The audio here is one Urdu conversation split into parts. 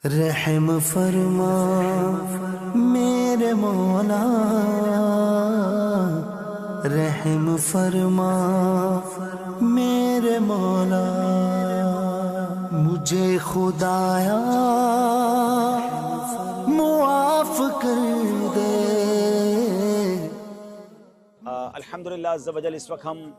رحم فرما میرے مولا، رحم فرما میرے مولا، مجھے خدایا معاف کر دے۔ الحمدللہ عز و جل اس وقت ہم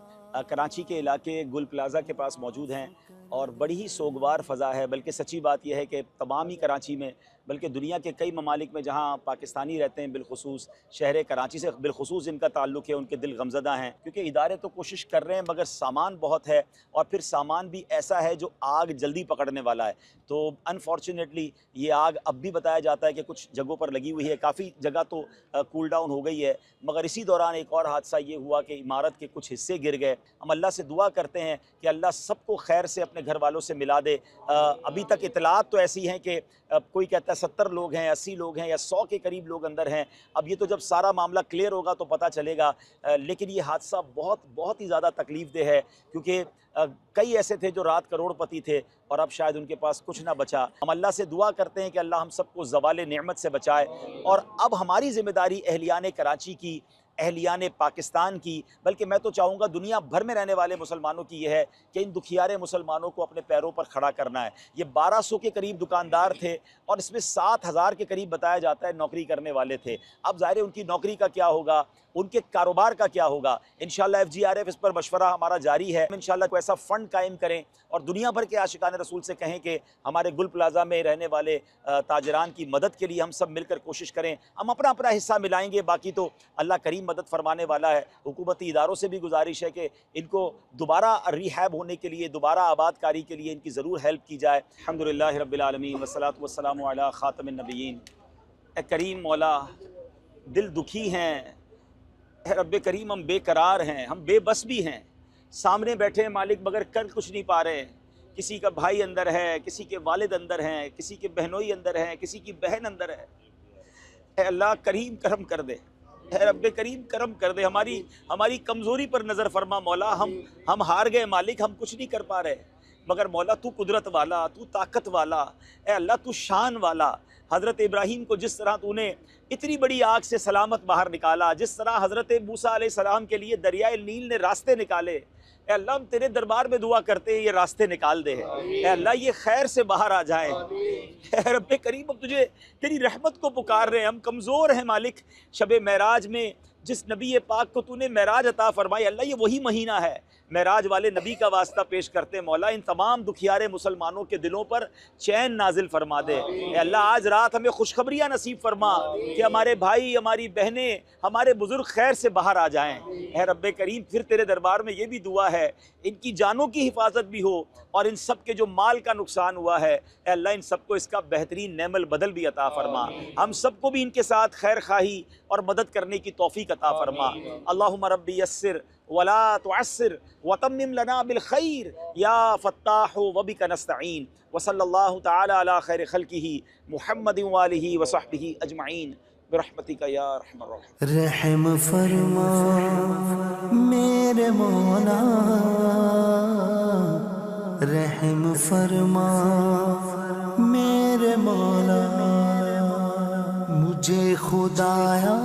کراچی کے علاقے گل پلازا کے پاس موجود ہیں اور بڑی ہی سوگوار فضا ہے، بلکہ سچی بات یہ ہے کہ تمام ہی کراچی میں بلکہ دنیا کے کئی ممالک میں جہاں پاکستانی رہتے ہیں، بالخصوص شہر کراچی سے بالخصوص ان کا تعلق ہے، ان کے دل غمزدہ ہیں، کیونکہ ادارے تو کوشش کر رہے ہیں مگر سامان بہت ہے اور پھر سامان بھی ایسا ہے جو آگ جلدی پکڑنے والا ہے۔ تو انفارچونیٹلی یہ آگ اب بھی بتایا جاتا ہے کہ کچھ جگہوں پر لگی ہوئی ہے، کافی جگہ تو کول ڈاؤن ہو گئی ہے، مگر اسی دوران ایک اور حادثہ یہ ہوا کہ عمارت کے کچھ حصے گر گئے۔ ہم اللہ سے دعا کرتے ہیں کہ اللہ سب کو خیر سے اپنے گھر والوں سے ملا دے۔ ابھی تک اطلاعات تو ایسی ہیں کہ کوئی کہتا ہے 70 لوگ ہیں، 80 لوگ ہیں یا 100 کے قریب لوگ اندر ہیں۔ اب یہ تو جب سارا معاملہ کلیئر ہوگا تو پتہ چلے گا، لیکن یہ حادثہ بہت ہی زیادہ تکلیف دہ ہے، کیونکہ کئی ایسے تھے جو رات کروڑ پتی تھے اور اب شاید ان کے پاس کچھ نہ بچا۔ ہم اللہ سے دعا کرتے ہیں کہ اللہ ہم سب کو زوال نعمت سے بچائے، اور اب ہماری ذمہ داری اہلیان کراچی کی، اہلیان پاکستان کی، بلکہ میں تو چاہوں گا دنیا بھر میں رہنے والے مسلمانوں کی یہ ہے کہ ان دکھیارے مسلمانوں کو اپنے پیروں پر کھڑا کرنا ہے۔ یہ 1200 کے قریب دکاندار تھے اور اس میں 7000 کے قریب بتایا جاتا ہے نوکری کرنے والے تھے۔ اب ظاہر ہے ان کی نوکری کا کیا ہوگا، ان کے کاروبار کا کیا ہوگا۔ انشاءاللہ FGRF اس پر مشورہ ہمارا جاری ہے، انشاءاللہ کوئی ایسا فنڈ قائم کریں اور دنیا بھر کے عاشقان رسول سے کہیں کہ ہمارے گل پلازا میں رہنے والے تاجران کی مدد کے لیے ہم سب مل کر کوشش کریں۔ ہم اپنا حصہ ملائیں گے، باقی تو اللہ کریم مدد فرمانے والا ہے۔ حکومتی اداروں سے بھی گزارش ہے کہ ان کو دوبارہ ریہیب ہونے کے لیے، دوبارہ آباد کاری کے لیے ان کی ضرور ہیلپ کی جائے۔ الحمدللہ رب العالمین والصلاۃ والسلام علی خاتم النبیین۔ اے کریم مولا، دل دکھی ہیں، اے رب کریم ہم بے قرار ہیں، ہم بے بس بھی ہیں، سامنے بیٹھے ہیں مالک مگر کر کچھ نہیں پا رہے۔ کسی کا بھائی اندر ہے، کسی کے والد اندر ہیں، کسی کے بہنوئی اندر ہیں، کسی کی بہن اندر ہے۔ اے اللہ کریم کرم کر دے، اے رب کریم کرم کر دے، ہماری کمزوری پر نظر فرما مولا۔ ہم ہار گئے مالک، ہم کچھ نہیں کر پا رہے، مگر مولا تو قدرت والا، تو طاقت والا، اے اللہ تو شان والا۔ حضرت ابراہیم کو جس طرح تو نے اتنی بڑی آگ سے سلامت باہر نکالا، جس طرح حضرت موسیٰ علیہ السلام کے لیے دریائے نیل نے راستے نکالے، اے اللہ ہم تیرے دربار میں دعا کرتے ہیں یہ راستے نکال دے، اے اللہ یہ خیر سے باہر آ جائیں۔ اے رب کریم اب تجھے تیری رحمت کو پکار رہے ہیں، ہم کمزور ہیں مالک۔ شب معراج میں جس نبی پاک کو تو نے معراج عطا فرمائی، اللہ یہ وہی مہینہ ہے، معراج والے نبی کا واسطہ پیش کرتے مولا ان تمام دکھیارے مسلمانوں کے دلوں پر چین نازل فرما دے۔ اے اللہ آج رات ہمیں خوشخبریاں نصیب فرما کہ ہمارے بھائی، ہماری بہنیں، ہمارے بزرگ خیر سے باہر آ جائیں۔ اے رب کریم پھر تیرے دربار میں یہ بھی دعا ہے ان کی جانوں کی حفاظت بھی ہو، اور ان سب کے جو مال کا نقصان ہوا ہے اے اللہ ان سب کو اس کا بہترین نعم البدل بھی عطا فرما۔ ہم سب کو بھی ان کے ساتھ خیر خواہی اور مدد کرنے کی توفیق عطا فرما۔ اللہم ربی یسر ولا تعسر وتمم لنا بالخیر یا فتاح وبک نستعین، وصلی اللہ تعالی علی خیر خلقہ محمد وآلہ وصحبہ اجمعین برحمتک یا ارحم الراحمین۔ رحم فرما میرے مولا، رحم فرما میرے مولا، مجھے خدایا